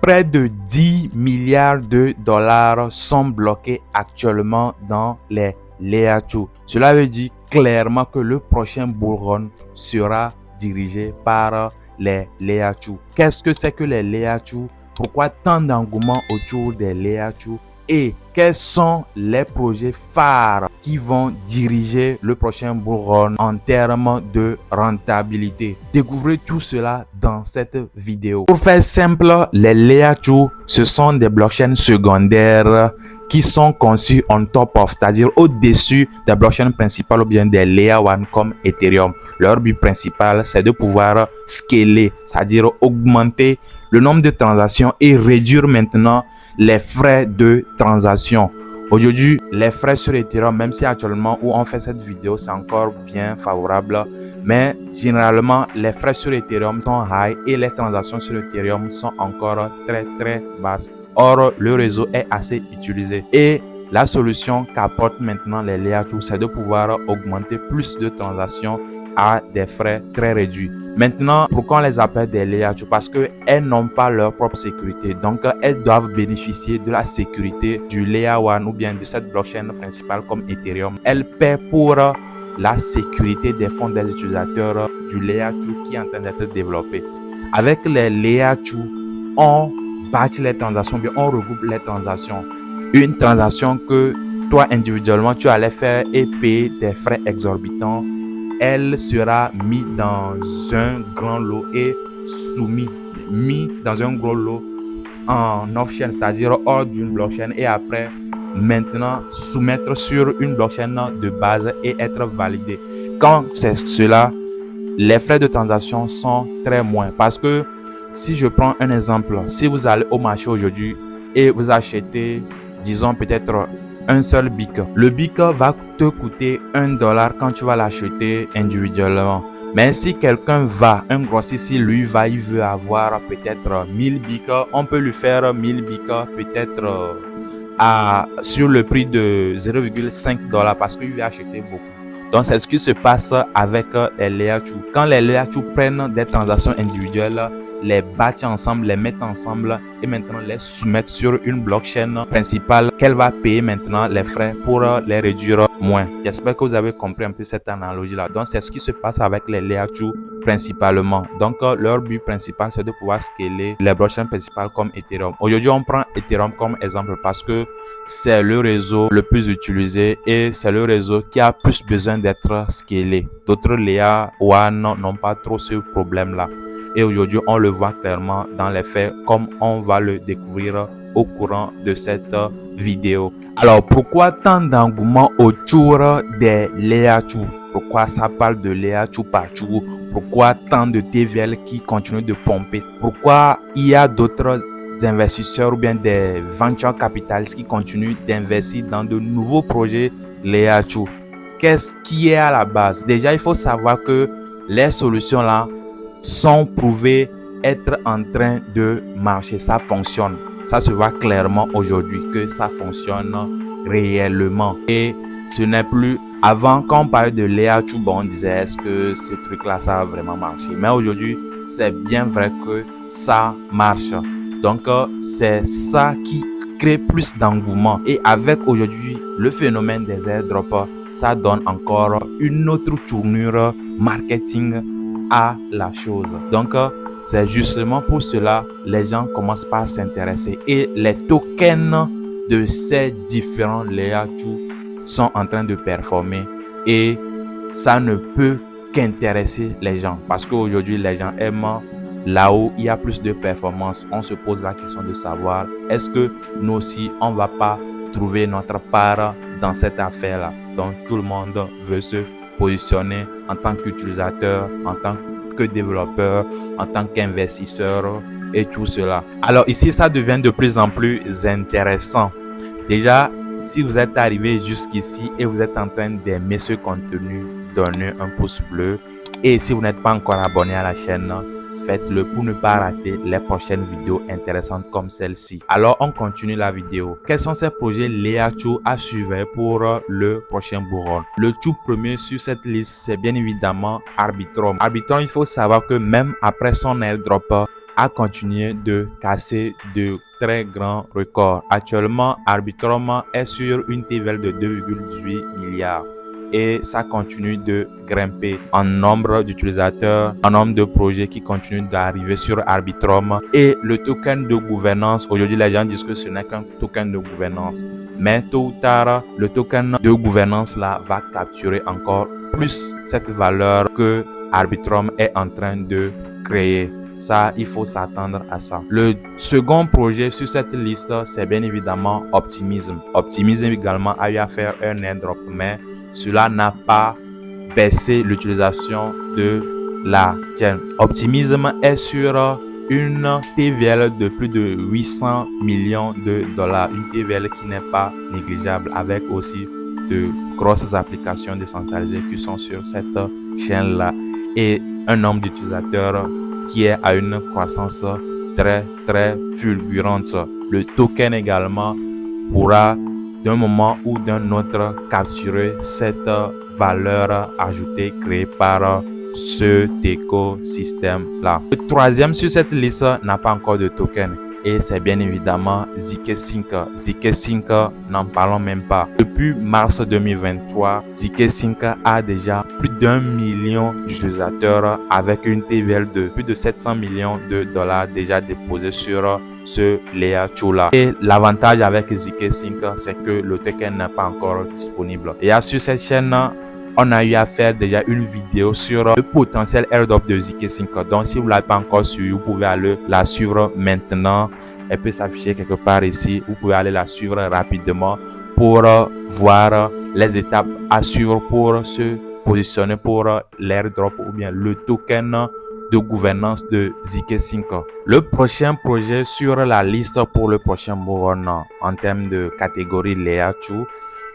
Près de 10 milliards de dollars sont bloqués actuellement dans les Layer 2. Cela veut dire clairement que le prochain bull run sera dirigé par les Layer 2. Qu'est-ce que c'est que les Layer 2? Pourquoi tant d'engouement autour des Layer 2? Et quels sont les projets phares qui vont diriger le prochain bull run en termes de rentabilité? Découvrez tout cela dans cette vidéo. Pour faire simple, les Layer 2, ce sont des blockchains secondaires qui sont conçus on top of, c'est-à-dire au-dessus des blockchains principales ou bien des Layer 1 comme Ethereum. Leur but principal, c'est de pouvoir scaler, c'est-à-dire augmenter le nombre de transactions et réduire maintenant les frais de transaction. Aujourd'hui, les frais sur Ethereum, même si actuellement où on fait cette vidéo, c'est encore bien favorable, mais généralement, les frais sur Ethereum sont high et les transactions sur Ethereum sont encore très basses. Or, le réseau est assez utilisé et la solution qu'apportent maintenant les Layer 2, c'est de pouvoir augmenter plus de transactions à des frais très réduits. Maintenant, pourquoi on les appelle des Layer 2? Parce qu'elles n'ont pas leur propre sécurité. Donc, elles doivent bénéficier de la sécurité du Layer 1 ou bien de cette blockchain principale comme Ethereum. Elles paient pour la sécurité des fonds des utilisateurs du Layer 2 qui est en train d'être développé. Avec les Layer 2, on batch les transactions, bien on regroupe les transactions. Une transaction que toi individuellement tu allais faire et payer des frais exorbitants, elle sera mise dans un grand lot et mis dans un gros lot en off-chain, c'est-à-dire hors d'une blockchain, et après maintenant soumettre sur une blockchain de base et être validé. Quand c'est cela, les frais de transaction sont très moins, parce que si je prends un exemple, si vous allez au marché aujourd'hui et vous achetez, disons peut-être un seul BIC, le BIC va te coûter $1 quand tu vas l'acheter individuellement. Mais si quelqu'un va, un grossiste, si lui va, il veut avoir peut-être 1000 BIC, on peut lui faire 1000 BIC peut-être sur le prix de $0,5 parce qu'il veut acheter beaucoup. Donc, c'est ce qui se passe avec les Layer 2. Quand les Layer 2 prennent des transactions individuelles, les batchent ensemble, les mettent ensemble et maintenant les soumettent sur une blockchain principale qu'elle va payer maintenant les frais pour les réduire moins. J'espère que vous avez compris un peu cette analogie-là. Donc, c'est ce qui se passe avec les Layer 2 principalement. Donc, leur but principal, c'est de pouvoir scaler les blockchains principales comme Ethereum. Aujourd'hui, on prend Ethereum comme exemple parce que c'est le réseau le plus utilisé et c'est le réseau qui a plus besoin d'être scalé. D'autres Layer 1 n'ont pas trop ce problème-là. Et aujourd'hui, on le voit clairement dans les faits comme on va le découvrir au courant de cette vidéo. Alors, pourquoi tant d'engouement autour des Layer 2? Pourquoi ça parle de Layer 2 partout? Pourquoi tant de TVL qui continuent de pomper? Pourquoi il y a d'autres investisseurs ou bien des venture capitalistes qui continuent d'investir dans de nouveaux projets Layer 2? Qu'est-ce qui est à la base? Déjà, il faut savoir que les solutions là sont prouvées être en train de marcher. Ça fonctionne. Ça se voit clairement aujourd'hui que ça fonctionne réellement. Et ce n'est plus... Avant, quand on parlait de Layer 2, bon, on disait est-ce que ce truc-là, ça a vraiment marché? Mais aujourd'hui, c'est bien vrai que ça marche. Donc, c'est ça qui crée plus d'engouement. Et avec aujourd'hui le phénomène des airdrops, ça donne encore une autre tournure marketing à la chose. Donc, c'est justement pour cela les gens commencent par s'intéresser et les tokens de ces différents Layer 2 sont en train de performer et ça ne peut qu'intéresser les gens parce qu'aujourd'hui les gens aiment là où il y a plus de performance. On se pose la question de savoir est-ce que nous aussi on va pas trouver notre part dans cette affaire là. Donc tout le monde veut se positionner en tant qu'utilisateur, en tant que développeur, en tant qu'investisseur et tout cela. Alors ici, ça devient de plus en plus intéressant. Déjà, si vous êtes arrivé jusqu'ici et vous êtes en train d'aimer ce contenu, donnez un pouce bleu. Et si vous n'êtes pas encore abonné à la chaîne, faites-le pour ne pas rater les prochaines vidéos intéressantes comme celle-ci. Alors, on continue la vidéo. Quels sont ces projets Layer 2 à suivre pour le prochain bull run? Le tout premier sur cette liste, c'est bien évidemment Arbitrum. Arbitrum, il faut savoir que même après son airdrop, a continué de casser de très grands records. Actuellement, Arbitrum est sur une TVL de 2,18 milliards. Et ça continue de grimper en nombre d'utilisateurs, en nombre de projets qui continuent d'arriver sur Arbitrum. Et le token de gouvernance, aujourd'hui les gens disent que ce n'est qu'un token de gouvernance. Mais tôt ou tard, le token de gouvernance là va capturer encore plus cette valeur que Arbitrum est en train de créer. Ça, il faut s'attendre à ça. Le second projet sur cette liste, c'est bien évidemment Optimism. Optimism également a eu à faire un airdrop, mais cela n'a pas baissé l'utilisation de la chaîne. Optimism est sur une TVL de plus de 800 millions de dollars. Une TVL qui n'est pas négligeable, avec aussi de grosses applications décentralisées qui sont sur cette chaîne-là et un nombre d'utilisateurs qui est à une croissance très fulgurante. Le token également pourra d'un moment ou d'un autre capturer cette valeur ajoutée créée par cet écosystème-là. Le troisième sur cette liste n'a pas encore de token et c'est bien évidemment ZK-Sync. ZK-Sync, n'en parlons même pas. Depuis mars 2023, ZK-Sync a déjà plus d'1 million d'utilisateurs avec une TVL de plus de 700 millions de dollars déjà déposés sur ce layer 2 là. Et l'avantage avec ZK-Sync, c'est que le token n'est pas encore disponible. Et sur cette chaîne, on a eu à faire déjà une vidéo sur le potentiel airdrop de ZK-Sync. Donc, si vous ne l'avez pas encore suivi, vous pouvez aller la suivre maintenant. Elle peut s'afficher quelque part ici. Vous pouvez aller la suivre rapidement pour voir les étapes à suivre pour se positionner pour l'airdrop ou bien le token de gouvernance de ZK-Sync. Le prochain projet sur la liste pour le prochain bull run en termes de catégorie Layer 2,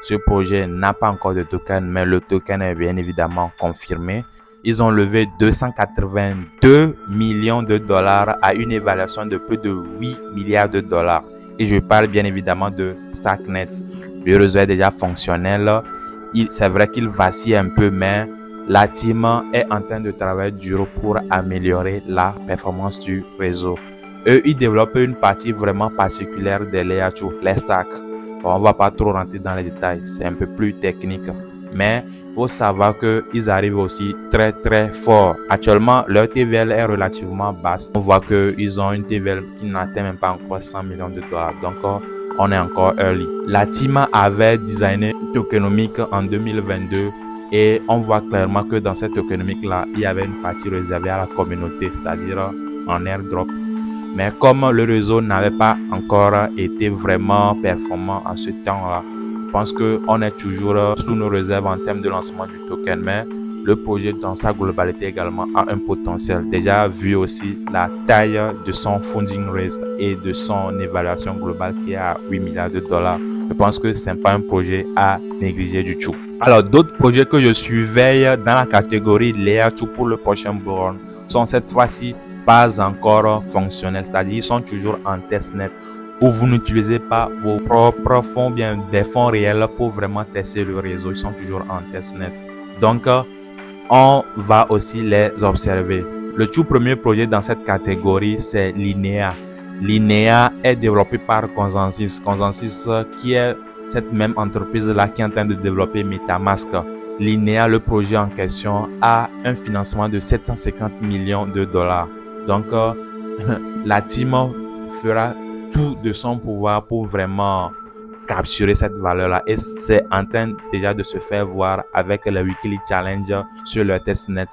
ce projet n'a pas encore de token, mais le token est bien évidemment confirmé. Ils ont levé 282 millions de dollars à une évaluation de plus de 8 milliards de dollars. Et je parle bien évidemment de Starknet. Le réseau est déjà fonctionnel. C'est vrai qu'il vacille un peu, mais la team est en train de travailler dur pour améliorer la performance du réseau. Eux, ils développent une partie vraiment particulière des Layer 2, les stacks. On ne va pas trop rentrer dans les détails, c'est un peu plus technique. Mais il faut savoir qu'ils arrivent aussi très fort. Actuellement, leur TVL est relativement basse. On voit qu'ils ont une TVL qui n'atteint même pas encore 100 millions de dollars. Donc, on est encore early. La team avait designé une tokenomique en 2022 et on voit clairement que dans cette tokenomique-là, il y avait une partie réservée à la communauté, c'est-à-dire en airdrop. Mais comme le réseau n'avait pas encore été vraiment performant en ce temps-là, je pense qu'on est toujours sous nos réserves en termes de lancement du token. Mais le projet dans sa globalité également a un potentiel. Déjà vu aussi la taille de son funding raise et de son évaluation globale qui est à 8 milliards de dollars. Je pense que ce n'est pas un projet à négliger du tout. Alors d'autres projets que je surveille dans la catégorie Layer 2 pour le prochain bull run sont cette fois-ci pas encore fonctionnels, c'est-à-dire ils sont toujours en testnet où vous n'utilisez pas vos propres fonds, bien des fonds réels pour vraiment tester le réseau. Ils sont toujours en testnet. Donc, on va aussi les observer. Le tout premier projet dans cette catégorie, c'est Linea. Linea est développé par Consensus. Consensus qui est cette même entreprise-là qui est en train de développer MetaMask. Linea, le projet en question, a un financement de 750 millions de dollars. Donc, la team fera tout de son pouvoir pour vraiment capturer cette valeur-là. Et c'est en train déjà de se faire voir avec le Weekly Challenge sur le testnet.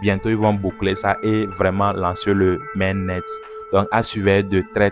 Bientôt, ils vont boucler ça et vraiment lancer le mainnet. Donc, à suivre de très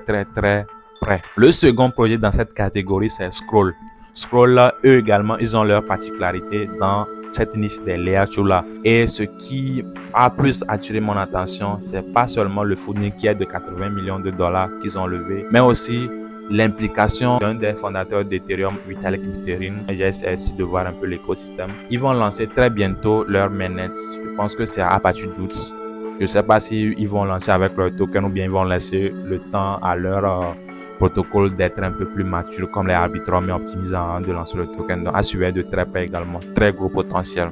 près. Le second projet dans cette catégorie, c'est Scroll. Scroll, eux également, ils ont leur particularité dans cette niche des Layer 2 là. Et ce qui a plus attiré mon attention, c'est pas seulement le funding qui est de 80 millions de dollars qu'ils ont levé, mais aussi l'implication d'un des fondateurs d'Ethereum, Vitalik Buterin. J'ai essayé de voir un peu l'écosystème. Ils vont lancer très bientôt leur mainnet. Je pense que c'est à partir d'août. Je ne sais pas si ils vont lancer avec leur token ou bien ils vont laisser le temps à leur protocole d'être un peu plus mature comme les Arbitrum et Optimism de lancer le token. Donc, à suivre de très près également. Très gros potentiel.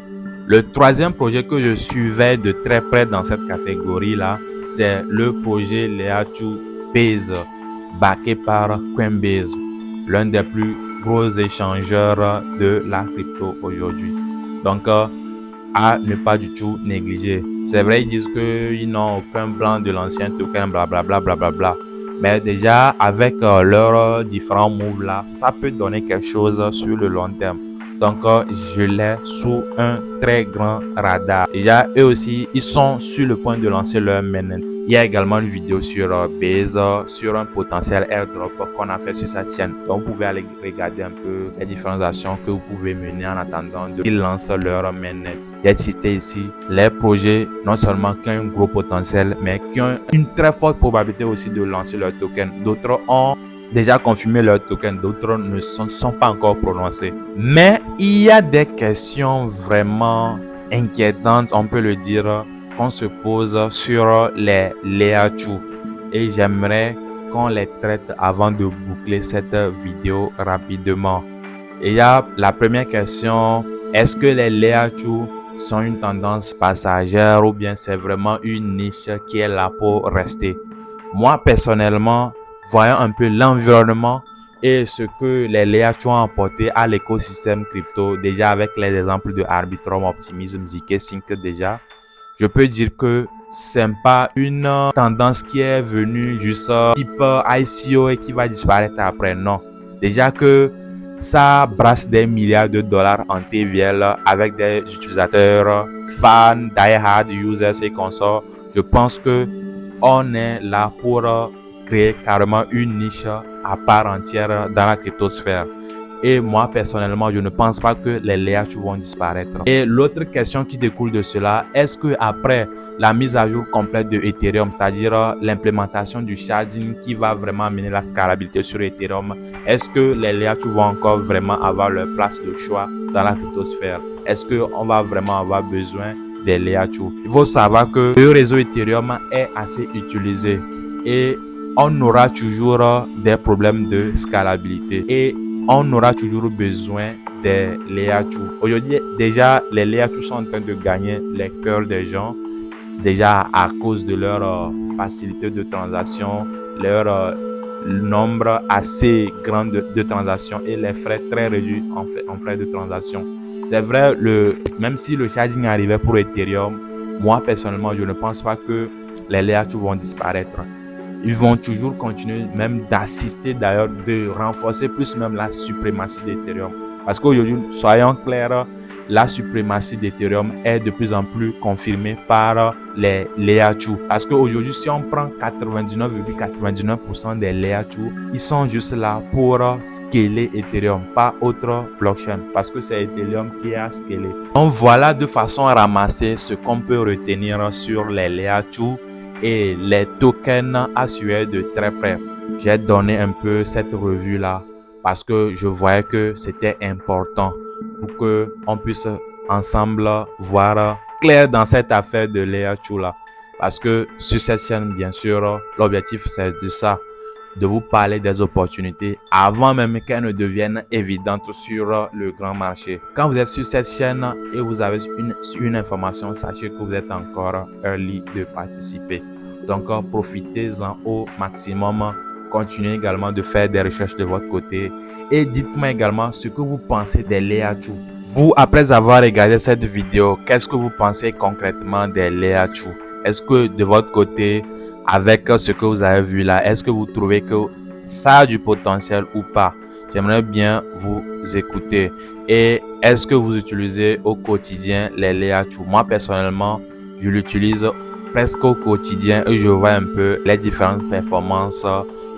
Le troisième projet que je suivais de très près dans cette catégorie-là, c'est le projet Leachu Base, backé par Coinbase, l'un des plus gros échangeurs de la crypto aujourd'hui. Donc, à ne pas du tout négliger. C'est vrai, ils disent qu'ils n'ont aucun plan de l'ancien token, blablabla, blablabla. Mais déjà, avec leurs différents moves là, ça peut donner quelque chose sur le long terme. Donc, je l'ai sous un très grand radar. Déjà, eux aussi, ils sont sur le point de lancer leur mainnet. Il y a également une vidéo sur Base, sur un potentiel airdrop qu'on a fait sur cette chaîne. Donc, vous pouvez aller regarder un peu les différentes actions que vous pouvez mener en attendant qu'ils lancent leur mainnet. J'ai cité ici les projets non seulement qui ont un gros potentiel, mais qui ont une très forte probabilité aussi de lancer leur token. D'autres ont déjà confirmé leur token, d'autres ne sont pas encore prononcés. Mais il y a des questions vraiment inquiétantes, on peut le dire, qu'on se pose sur les Leachu. Et j'aimerais qu'on les traite avant de boucler cette vidéo rapidement. Et il y a la première question, est-ce que les Leachu sont une tendance passagère ou bien c'est vraiment une niche qui est là pour rester? Moi, personnellement, voyons un peu l'environnement et ce que les Leachu ont apporté à l'écosystème crypto, déjà avec les exemples de Arbitrum, Optimism, ZK Sync déjà, je peux dire que c'est pas une tendance qui est venue juste type ICO et qui va disparaître après. Non. Déjà que ça brasse des milliards de dollars en TVL avec des utilisateurs, fans, die-hard users et consorts. Je pense que on est là pour créer carrément une niche à part entière dans la cryptosphère. Et moi, personnellement, je ne pense pas que les Leachu vont disparaître. Et l'autre question qui découle de cela, est-ce que après la mise à jour complète de Ethereum, c'est-à-dire l'implémentation du sharding qui va vraiment amener la scalabilité sur Ethereum, est-ce que les Leachu vont encore vraiment avoir leur place de choix dans la cryptosphère? Est-ce qu'on va vraiment avoir besoin des Leachu? Il faut savoir que le réseau Ethereum est assez utilisé et on aura toujours des problèmes de scalabilité. Et on aura toujours besoin des Leachu. Aujourd'hui, déjà, les Leachu sont en train de gagner les cœurs des gens, déjà à cause de leur facilité de transaction, leur nombre assez grand de transactions et les frais très réduits en frais de transaction. C'est vrai, même si le charging arrivait pour Ethereum, moi personnellement, je ne pense pas que les Leachu vont disparaître. Ils vont toujours continuer même d'assister d'ailleurs, de renforcer plus même la suprématie d'Ethereum. Parce qu'aujourd'hui, soyons clairs, la suprématie d'Ethereum est de plus en plus confirmée par les Leachu. Parce qu'aujourd'hui, si on prend 99,99% des Leachu, ils sont juste là pour scaler Ethereum, pas autre blockchain. Parce que c'est Ethereum qui a scalé. Donc voilà de façon ramassée ce qu'on peut retenir sur les Leachu et les tokens à suivre de très près. J'ai donné un peu cette revue là parce que je voyais que c'était important pour que on puisse ensemble voir clair dans cette affaire de Leachu là. Parce que sur cette chaîne, bien sûr, l'objectif c'est de ça, de vous parler des opportunités avant même qu'elles ne deviennent évidentes sur le grand marché. Quand vous êtes sur cette chaîne et vous avez une information, sachez que vous êtes encore early de participer. Donc, profitez-en au maximum. Continuez également de faire des recherches de votre côté. Et dites-moi également ce que vous pensez des Leachu. Vous, après avoir regardé cette vidéo, qu'est-ce que vous pensez concrètement des Leachu? Est-ce que de votre côté, avec ce que vous avez vu là, est-ce que vous trouvez que ça a du potentiel ou pas? J'aimerais bien vous écouter. Et est-ce que vous utilisez au quotidien les Leachu? Moi, personnellement, je l'utilise presque au quotidien et je vois un peu les différentes performances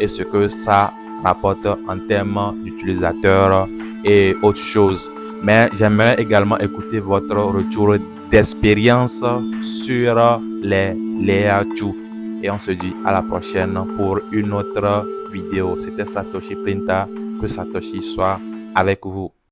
et ce que ça rapporte en termes d'utilisateurs et autres choses. Mais j'aimerais également écouter votre retour d'expérience sur les Leachu. Et on se dit à la prochaine pour une autre vidéo. C'était Satoshi Printa. Que Satoshi soit avec vous.